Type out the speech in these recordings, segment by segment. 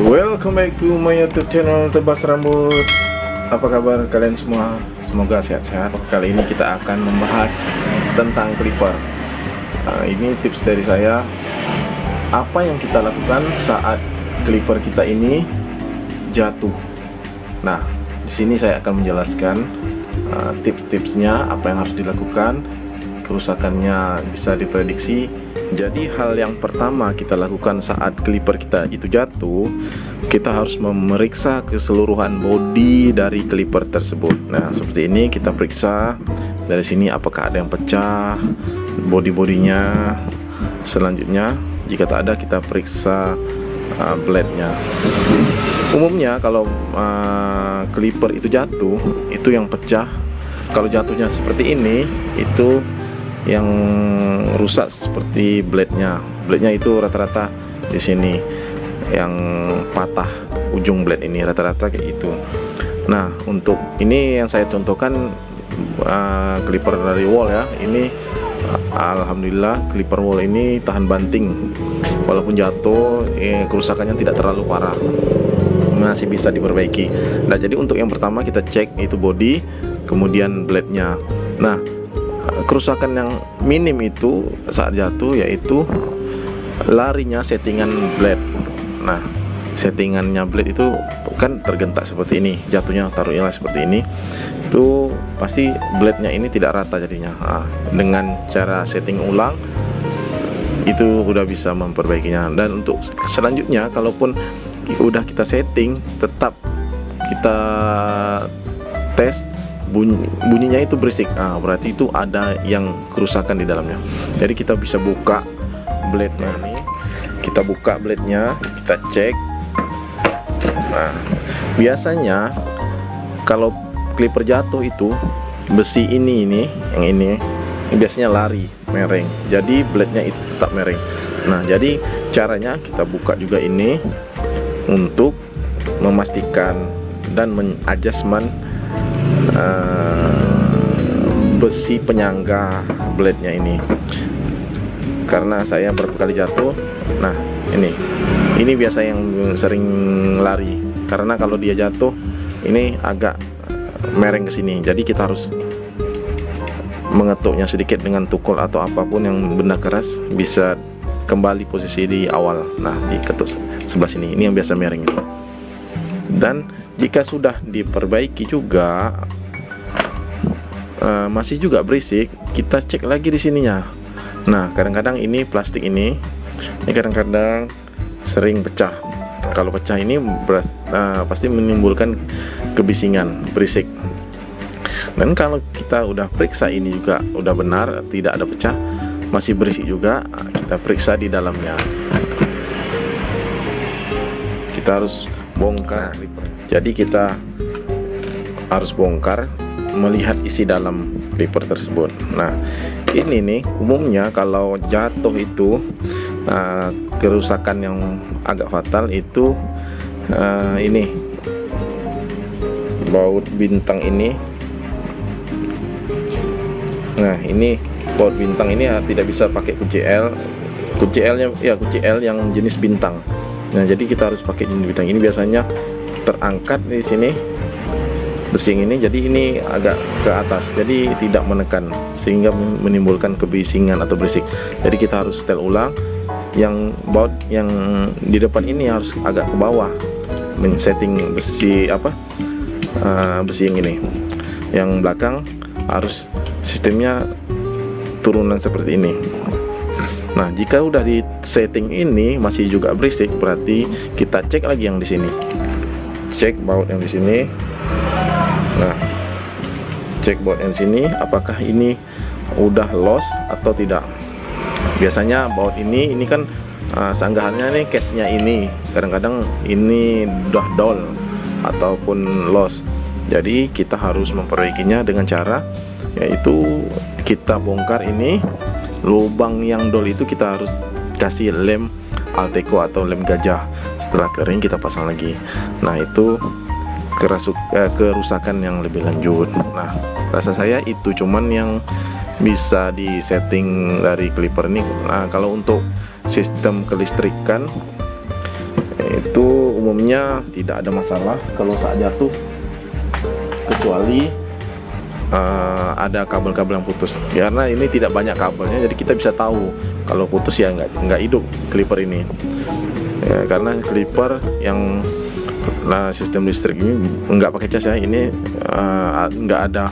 Welcome back to my YouTube channel Tebas Rambut. Apa kabar kalian semua? Semoga sehat-sehat. Kali ini kita akan membahas tentang clipper. Ini tips dari saya. Apa yang kita lakukan saat clipper kita ini jatuh? Nah, di sini saya akan menjelaskan tips-tipsnya, apa yang harus dilakukan. Kerusakannya bisa diprediksi. Jadi hal yang pertama kita lakukan saat clipper kita itu jatuh, kita harus memeriksa keseluruhan bodi dari clipper tersebut. Nah, seperti ini kita periksa dari sini apakah ada yang pecah, bodi-bodinya. Selanjutnya, jika tak ada, kita periksa blade-nya. Umumnya kalau clipper itu jatuh, itu yang pecah. Kalau jatuhnya seperti ini, itu yang rusak seperti blade-nya. Blade-nya itu rata-rata di sini yang patah, ujung blade ini rata-rata kayak gitu. Nah, untuk ini yang saya contohkan clipper dari wall ya. Ini alhamdulillah clipper wall ini tahan banting. Walaupun jatuh, kerusakannya tidak terlalu parah, masih bisa diperbaiki. Nah, jadi untuk yang pertama kita cek itu body, kemudian blade-nya. Nah, kerusakan yang minim itu saat jatuh yaitu larinya settingan blade. Nah, settingannya blade itu kan tergentak seperti ini, jatuhnya taruhnya seperti ini, itu pasti blade-nya ini tidak rata jadinya. Dengan cara setting ulang itu udah bisa memperbaikinya. Dan untuk selanjutnya, kalaupun udah kita setting, tetap kita tes bunyinya itu berisik, berarti itu ada yang kerusakan di dalamnya. Jadi kita bisa buka blade-nya ini, kita buka blade-nya, kita cek. Nah, biasanya kalau clipper jatuh itu besi ini yang ini biasanya lari mereng, jadi blade-nya itu tetap mereng. Nah, jadi caranya kita buka juga ini untuk memastikan dan mengadjustment besi penyangga blade-nya ini. Karena saya beberapa kali jatuh. Nah, ini biasa yang sering lari, karena kalau dia jatuh ini agak mereng ke sini. Jadi kita harus mengetuknya sedikit dengan tukul atau apapun yang benda keras, bisa kembali posisi di awal. Nah, diketuk sebelah sini. Ini yang biasa mereng ini. Dan jika sudah diperbaiki juga masih juga berisik, kita cek lagi di sininya. Nah, kadang-kadang ini plastik ini kadang-kadang sering pecah. Kalau pecah ini pasti menimbulkan kebisingan, berisik. Dan kalau kita udah periksa ini juga udah benar, tidak ada pecah, masih berisik juga, kita periksa di dalamnya. Kita harus bongkar. Jadi kita harus bongkar, melihat isi dalam clipper tersebut. Nah, ini nih umumnya kalau jatuh itu kerusakan yang agak fatal itu ini baut bintang ini. Nah, ini baut bintang ini tidak bisa pakai kunci L. Kunci L-nya ya kunci L yang jenis bintang. Nah, jadi kita harus pakai jenis bintang. Ini biasanya terangkat di sini besi ini, jadi ini agak ke atas, jadi tidak menekan sehingga menimbulkan kebisingan atau berisik. Jadi kita harus setel ulang. Yang baut yang di depan ini harus agak ke bawah, men-setting besi besi yang ini. Yang belakang harus sistemnya turunan seperti ini. Nah, jika udah di setting ini masih juga berisik, berarti kita cek lagi yang di sini. Cek baut yang di sini. Nah, cek baut yang sini apakah ini udah loss atau tidak. Biasanya baut ini kan sanggahannya nih, case-nya ini kadang-kadang ini udah dull ataupun loss. Jadi kita harus memperbaikinya dengan cara yaitu kita bongkar ini lubang yang dull itu, kita harus kasih lem Alteco atau lem gajah. Setelah kering kita pasang lagi. Nah, itu kerusakan yang lebih lanjut. Nah, rasa saya itu cuman yang bisa disetting dari clipper ini. Nah, kalau untuk sistem kelistrikan itu umumnya tidak ada masalah kalau saat jatuh, kecuali ada kabel-kabel yang putus. Karena ini tidak banyak kabelnya, jadi kita bisa tahu kalau putus ya nggak hidup clipper ini. Ya, karena clipper yang sistem listrik ini nggak pakai cas ya, ini nggak ada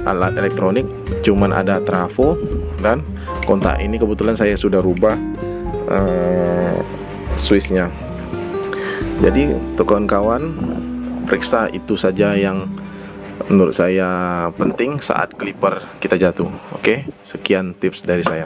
alat elektronik, cuman ada trafo dan kontak. Ini kebetulan saya sudah rubah switchnya. Jadi untuk kawan-kawan, periksa itu saja yang menurut saya penting saat clipper kita jatuh. Oke, sekian tips dari saya.